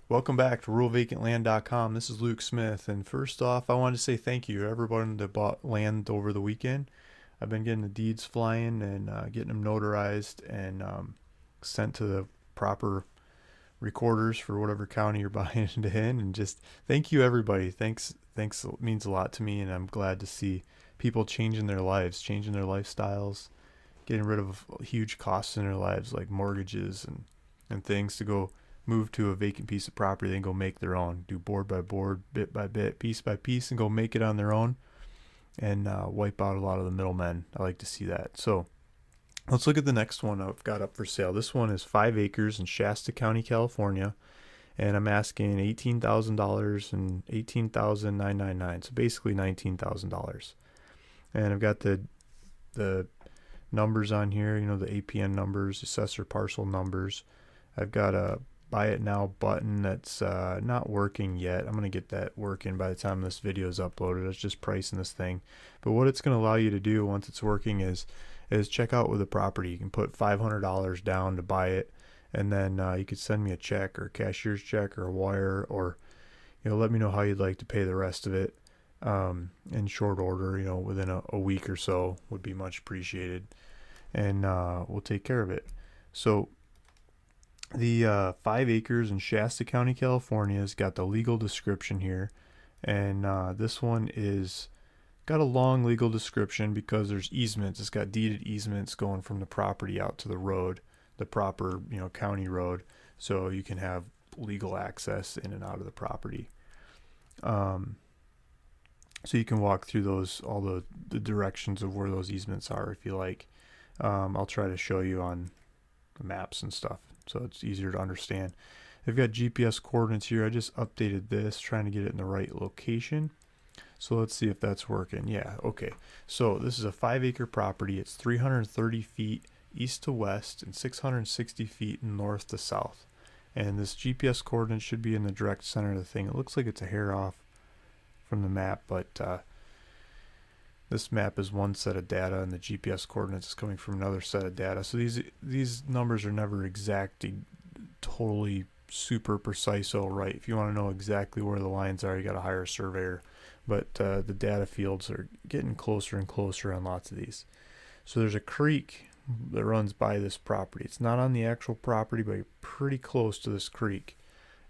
Welcome back to ruralvacantland.com. This is Luke Smith, and first off, I wanted to say thank you to everybody that bought land over the weekend. I've been getting the deeds flying and getting them notarized and sent to the proper recorders for whatever county you're buying it in. And just thank you, everybody. Thanks means a lot to me, and I'm glad to see people changing their lives, changing their lifestyles, getting rid of huge costs in their lives like mortgages and things to go move to a vacant piece of property, then go make their own, do board by board, bit by bit, piece by piece, and go make it on their own and wipe out a lot of the middlemen. I like to see that. So let's look at the next one I've got up for sale. This one is 5 acres in Shasta County, California, and I'm asking $18,000 and $18,999. So basically $19,000. And I've got the numbers on here, the APN numbers, assessor parcel numbers. I've got a buy it now button that's not working yet. I'm going to get that working by the time this video is uploaded. It's just pricing this thing. But what it's going to allow you to do once it's working is check out with the property. You can put $500 down to buy it, and then you could send me a check or a cashier's check or a wire, or let me know how you'd like to pay the rest of it in short order. Within a week or so would be much appreciated, and we'll take care of it. So the 5 acres in Shasta County, California has got the legal description here. And this one is got a long legal description because there's easements. It's got deeded easements going from the property out to the road, the proper, county road. So you can have legal access in and out of the property. So you can walk through all the directions of where those easements are if you like. I'll try to show you on the maps and stuff, so it's easier to understand. They've got GPS coordinates here. I just updated this, trying to get it in the right location. So let's see if that's working. Yeah, okay. So this is a 5-acre property. It's 330 feet east to west and 660 feet north to south. And this GPS coordinate should be in the direct center of the thing. It looks like it's a hair off from the map, but this map is one set of data and the GPS coordinates is coming from another set of data. So these numbers are never exactly totally super precise all right. If you want to know exactly where the lines are, you got to hire a surveyor. But the data fields are getting closer and closer on lots of these. So there's a creek that runs by this property. It's not on the actual property, but you're pretty close to this creek.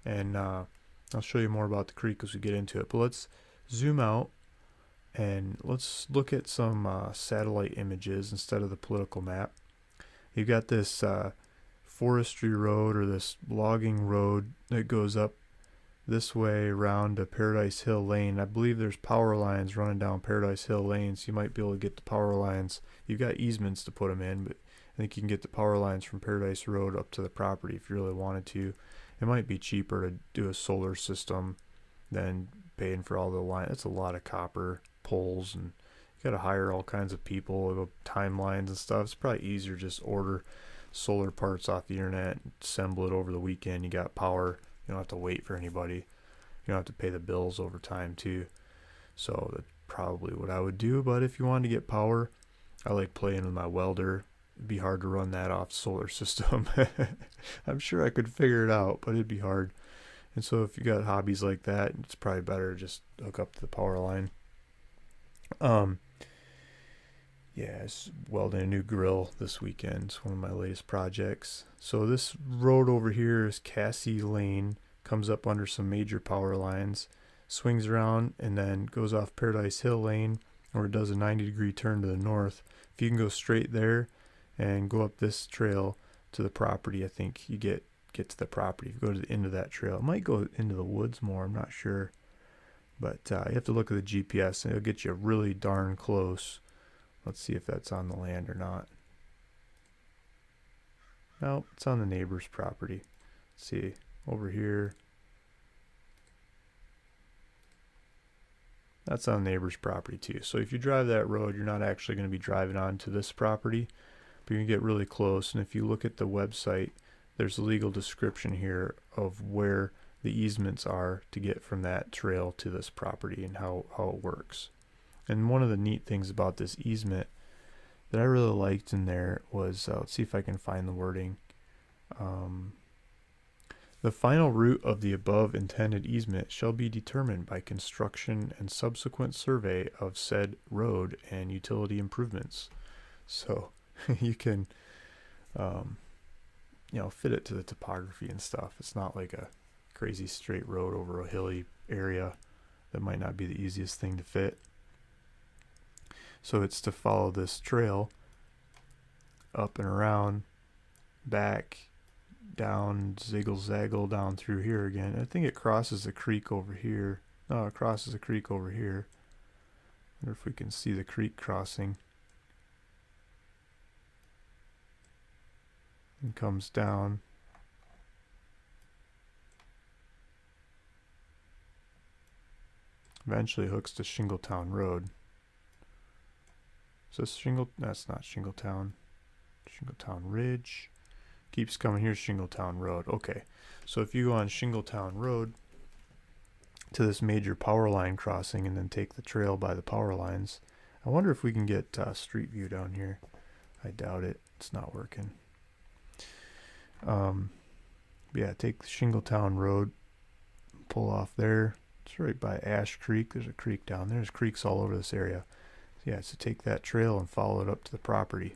And I'll show you more about the creek as we get into it. But let's zoom out and let's look at some satellite images instead of the political map. You've got this forestry road, or this logging road, that goes up this way around to Paradise Hill Lane. I believe there's power lines running down Paradise Hill Lane, so you might be able to get the power lines. You've got easements to put them in, but I think you can get the power lines from Paradise Road up to the property if you really wanted to. It might be cheaper to do a solar system than paying for all the line. That's a lot of copper poles, and you got to hire all kinds of people, timelines and stuff. It's probably easier just order solar parts off the internet and assemble it over the weekend. You got power. You don't have to wait for anybody. You don't have to pay the bills over time too. So that's probably what I would do. But if you wanted to get power, I like playing with my welder. It'd be hard to run that off solar system. I'm sure I could figure it out, but it'd be hard. And so if you got hobbies like that, it's probably better to just hook up to the power line. Yeah, it's welding a new grill this weekend. It's one of my latest projects. So this road over here is Cassie Lane, comes up under some major power lines, swings around, and then goes off Paradise Hill Lane, or it does a 90-degree turn to the north. If you can go straight there and go up this trail to the property, I think you get to the property. If you go to the end of that trail, it might go into the woods more, I'm not sure. But you have to look at the GPS, and it'll get you really darn close. Let's see if that's on the land or not. No, it's on the neighbor's property. Let's see, over here. That's on the neighbor's property too. So if you drive that road, you're not actually going to be driving onto this property, but you can get really close. And if you look at the website, there's a legal description here of where the easements are to get from that trail to this property and how it works. And one of the neat things about this easement that I really liked in there was, let's see if I can find the wording. The final route of the above intended easement shall be determined by construction and subsequent survey of said road and utility improvements. So you can, fit it to the topography and stuff. It's not like a crazy straight road over a hilly area that might not be the easiest thing to fit. So it's to follow this trail up and around, back, down, ziggle zaggle down through here again. I think it crosses the creek over here. No, it crosses the creek over here. I wonder if we can see the creek crossing. And comes down. Eventually hooks to Shingletown Road. Is this Shingle? That's not Shingletown. Shingletown Ridge. Keeps coming here, Shingletown Road. Okay, so if you go on Shingletown Road to this major power line crossing and then take the trail by the power lines, I wonder if we can get street view down here. I doubt it. It's not working. Yeah, take the Shingletown Road, pull off there. It's right by Ash Creek. There's a creek down there. There's creeks all over this area. So yeah, so take that trail and follow it up to the property.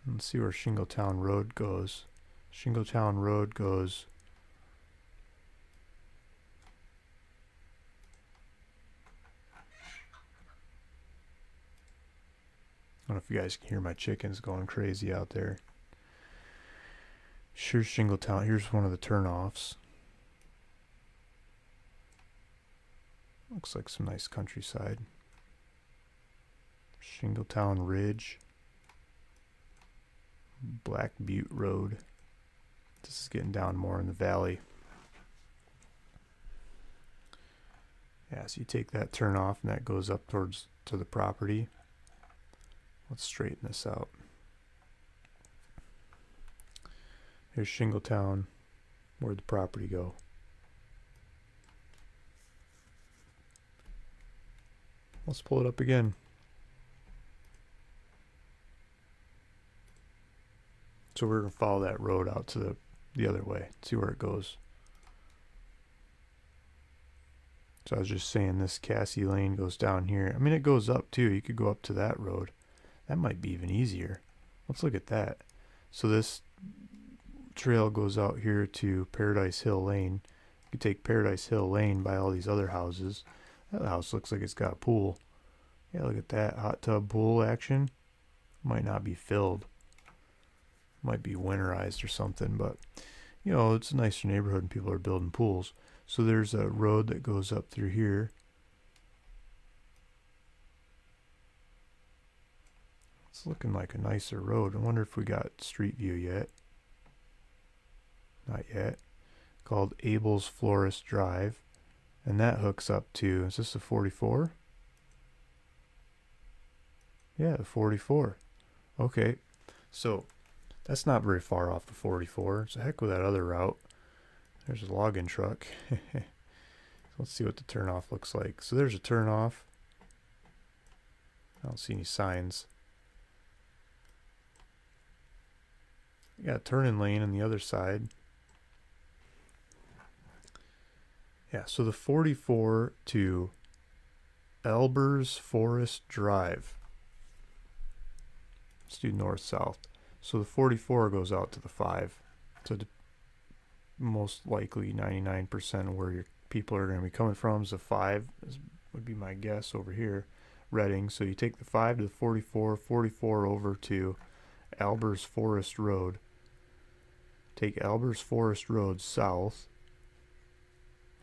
Let's see where Shingletown Road goes. Shingletown Road goes I don't know if you guys can hear my chickens going crazy out there. Here's Shingletown. Here's one of the turnoffs. Looks like some nice countryside. Shingletown Ridge. Black Butte Road. This is getting down more in the valley. Yeah, so you take that turn off and that goes up towards to the property. Let's straighten this out. Here's Shingletown. Where'd the property go? Let's pull it up again. So we're going to follow that road out to the other way. See where it goes. So I was just saying this Cassie Lane goes down here. I mean, it goes up too. You could go up to that road. That might be even easier. Let's look at that. So this trail goes out here to Paradise Hill Lane. You could take Paradise Hill Lane by all these other houses. That house looks like it's got a pool. Yeah, look at that hot tub pool action. Might not be filled. Might be winterized or something, but you know, it's a nicer neighborhood and people are building pools. So there's a road that goes up through here. It's looking like a nicer road. I wonder if we got street view yet. Not yet. Called Abel's Florist Drive. And that hooks up to, is this a 44? Yeah, the 44. Okay, so that's not very far off the 44. It's a heck with that other route. There's a logging truck. Let's see what the turnoff looks like. So there's a turnoff. I don't see any signs. You got a turning lane on the other side. Yeah, so the 44 to Elbers Forest Drive. Let's do north-south. So the 44 goes out to the 5. So most likely 99% of where your people are going to be coming from is the 5, would be my guess over here. Reading. So you take the 5 to the 44, 44 over to Albers Forest Road. Take Albers Forest Road south.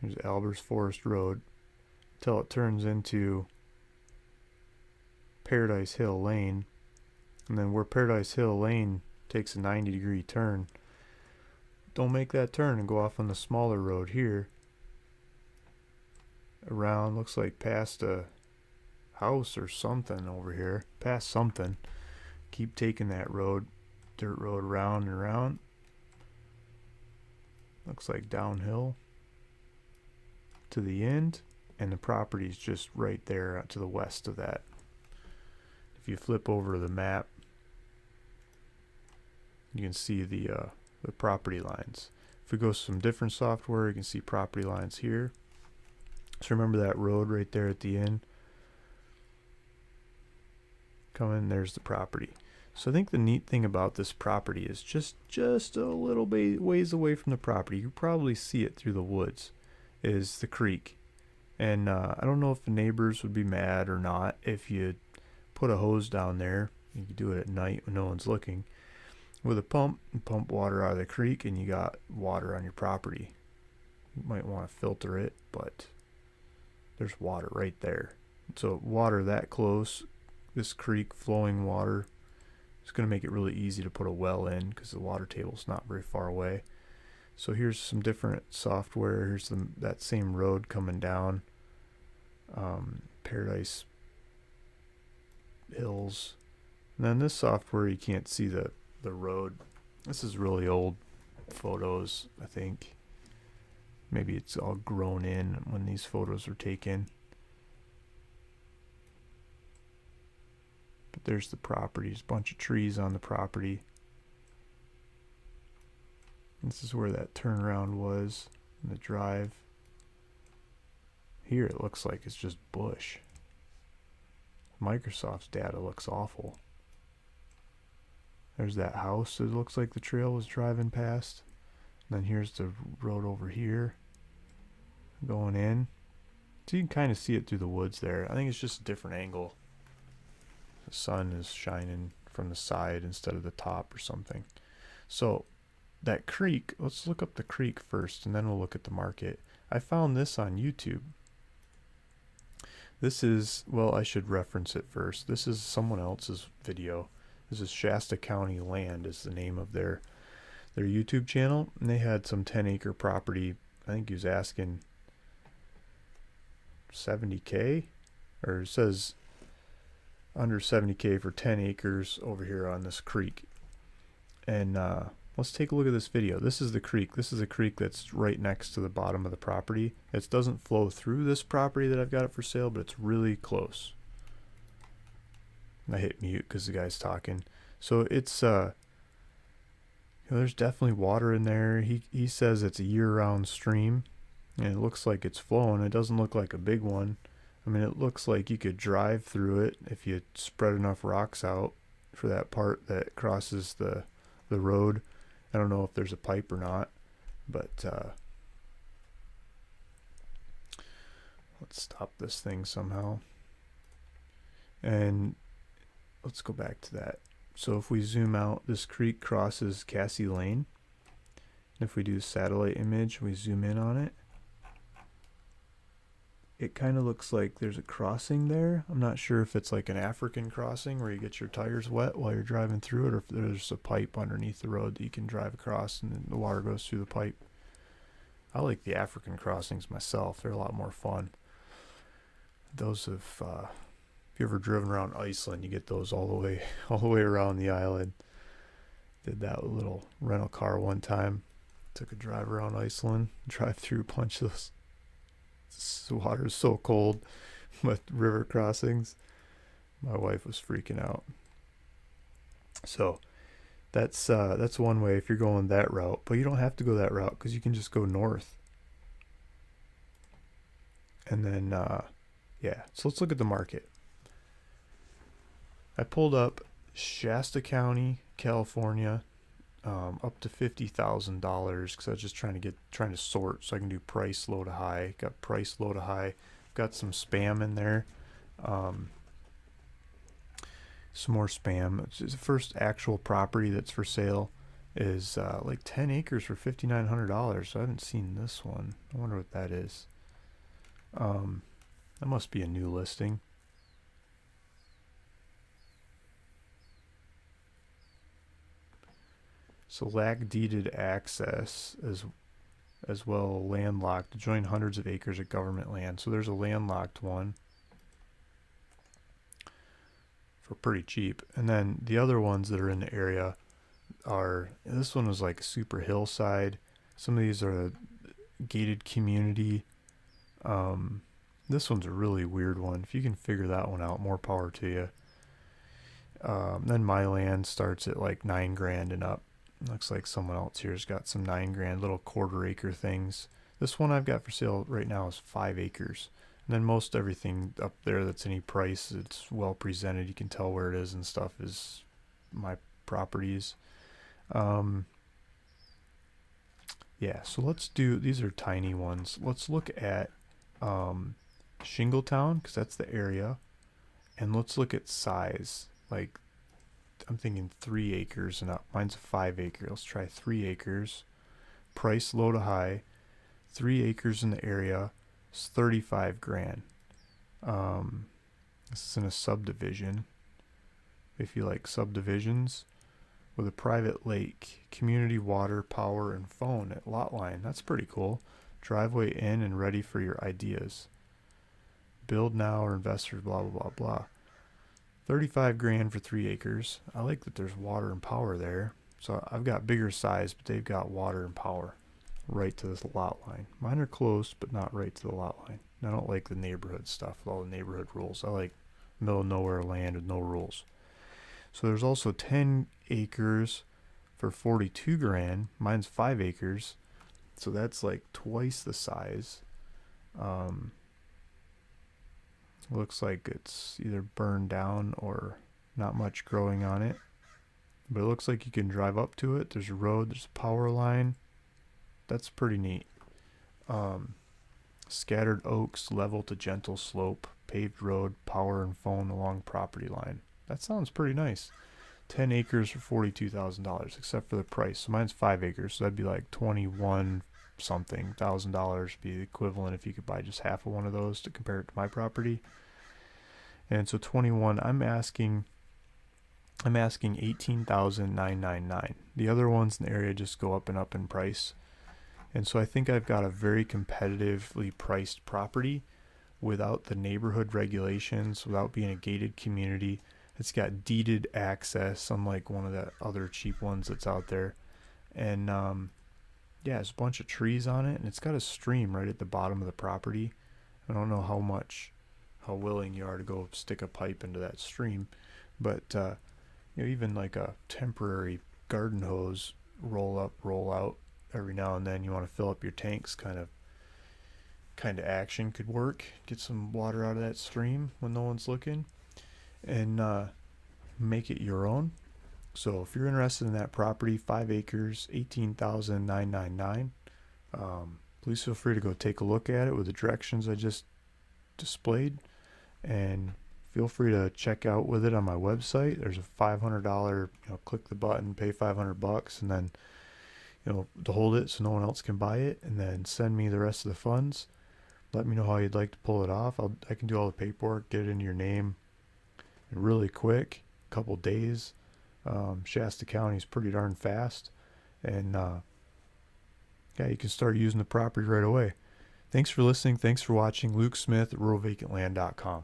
There's Albers Forest Road until it turns into Paradise Hill Lane. And then where Paradise Hill Lane takes a 90-degree turn, don't make that turn and go off on the smaller road here. Around, looks like past a house or something over here. Past something. Keep taking that road, dirt road around and around. Looks like downhill to the end. And the property's just right there to the west of that. If you flip over the map, you can see the property lines. If we go some different software, you can see property lines here. So remember that road right there at the end? Come in, there's the property. So I think the neat thing about this property is just a little bit ways away from the property, you probably see it through the woods, is the creek. And I don't know if the neighbors would be mad or not if you put a hose down there. You can do it at night when no one's looking. With a pump, you pump water out of the creek and you got water on your property. You might want to filter it, but there's water right there. So water that close, this creek flowing water, it's going to make it really easy to put a well in because the water table's not very far away. So here's some different software. Here's that same road coming down. Paradise Hills. And then this software, you can't see the road. This is really old photos, I think. Maybe it's all grown in when these photos were taken. But there's the property. There's a bunch of trees on the property. This is where that turnaround was in the drive. Here it looks like it's just bush. Microsoft's data looks awful. There's that house it looks like the trail was driving past. And then here's the road over here going in. So you can kind of see it through the woods there. I think it's just a different angle. The sun is shining from the side instead of the top or something. So that creek, let's look up the creek first and then we'll look at the market. I found this on YouTube. This is, well, I should reference it first. This is someone else's video. This is Shasta County Land is the name of their YouTube channel. And they had some 10-acre property. I think he was asking $70K, or it says under $70K for 10 acres over here on this creek. And let's take a look at this video. This is the creek. This is a creek that's right next to the bottom of the property. It doesn't flow through this property that I've got it for sale, but it's really close. I hit mute because the guy's talking. So it's there's definitely water in there. He says it's a year-round stream, and it looks like it's flowing. It doesn't look like a big one. I mean, it looks like you could drive through it if you spread enough rocks out for that part that crosses the road. I don't know if there's a pipe or not, but let's stop this thing somehow. And let's go back to that. So if we zoom out, this creek crosses Cassie Lane. And if we do satellite image, we zoom in on it. It kind of looks like there's a crossing there. I'm not sure if it's like an African crossing where you get your tires wet while you're driving through it, or if there's a pipe underneath the road that you can drive across and then the water goes through the pipe. I like the African crossings myself. They're a lot more fun. Those of if you ever driven around Iceland, you get those all the way around the island. Did that with a little rental car one time. Took a drive around Iceland, drive through a bunch of those. The water is so cold with river crossings. My wife was freaking out. So that's one way if you're going that route, but you don't have to go that route because you can just go north. And then yeah, so let's look at the market. I pulled up Shasta County, California, up to $50,000 because I was just trying to sort so I can do price low to high. Got price low to high. Got some spam in there. Some more spam. It's the first actual property that's for sale is like 10 acres for $5,900. So I haven't seen this one. I wonder what that is. That must be a new listing. So lack deeded access as well landlocked to join hundreds of acres of government land. So there's a landlocked one for pretty cheap. And then the other ones that are in the area are, this one was like a super hillside. Some of these are a gated community. This one's a really weird one. If you can figure that one out, more power to you. Then my land starts at like $9,000 and up. Looks like someone else here's got some 9 grand little quarter acre things. This one I've got for sale right now is 5 acres. And then most everything up there that's any price, it's well presented. You can tell where it is and stuff is my properties. Yeah, so let's do, these are tiny ones. Let's look at Shingletown, because that's the area. And let's look at size. Like, I'm thinking 3 acres and up. Mine's a 5 acre. Let's try 3 acres. Price low to high. 3 acres in the area. It's 35 grand. This is in a subdivision. If you like subdivisions, with a private lake, community water, power, and phone at lot line. That's pretty cool. Driveway in and ready for your ideas. Build now or investors, blah, blah, blah, blah. 35 grand for 3 acres. I like that there's water and power there. So I've got bigger size, but they've got water and power right to this lot line. Mine are close, but not right to the lot line. I don't like the neighborhood stuff with all the neighborhood rules. I like middle of nowhere land with no rules. So there's also 10 acres for 42 grand. Mine's 5 acres. So that's like twice the size. Looks like it's either burned down or not much growing on it. But it looks like you can drive up to it. There's a road, there's a power line. That's pretty neat. Scattered oaks, level to gentle slope, paved road, power and phone along property line. That sounds pretty nice. 10 acres for $42,000, except for the price. So mine's 5 acres, so that'd be like 21 something $1,000 be the equivalent if you could buy just half of one of those to compare it to my property. And so 21, I'm asking 18,999. The other ones in the area just go up and up in price. And so I think I've got a very competitively priced property without the neighborhood regulations, without being a gated community. It's got deeded access, unlike one of the other cheap ones that's out there. And yeah, there's a bunch of trees on it, and it's got a stream right at the bottom of the property. I don't know how willing you are to go stick a pipe into that stream, but you know, even like a temporary garden hose roll up, roll out every now and then. You want to fill up your tanks, kind of action could work. Get some water out of that stream when no one's looking, and make it your own. So if you're interested in that property, 5 acres, 18,999. Please feel free to go take a look at it with the directions I just displayed, and feel free to check out with it on my website. There's a $500, click the button, pay $500, and then to hold it so no one else can buy it, and then send me the rest of the funds. Let me know how you'd like to pull it off. I can do all the paperwork, get it into your name really quick, a couple days. Shasta County is pretty darn fast, and yeah, you can start using the property right away. Thanks for listening. Thanks for watching. Luke Smith at ruralvacantland.com.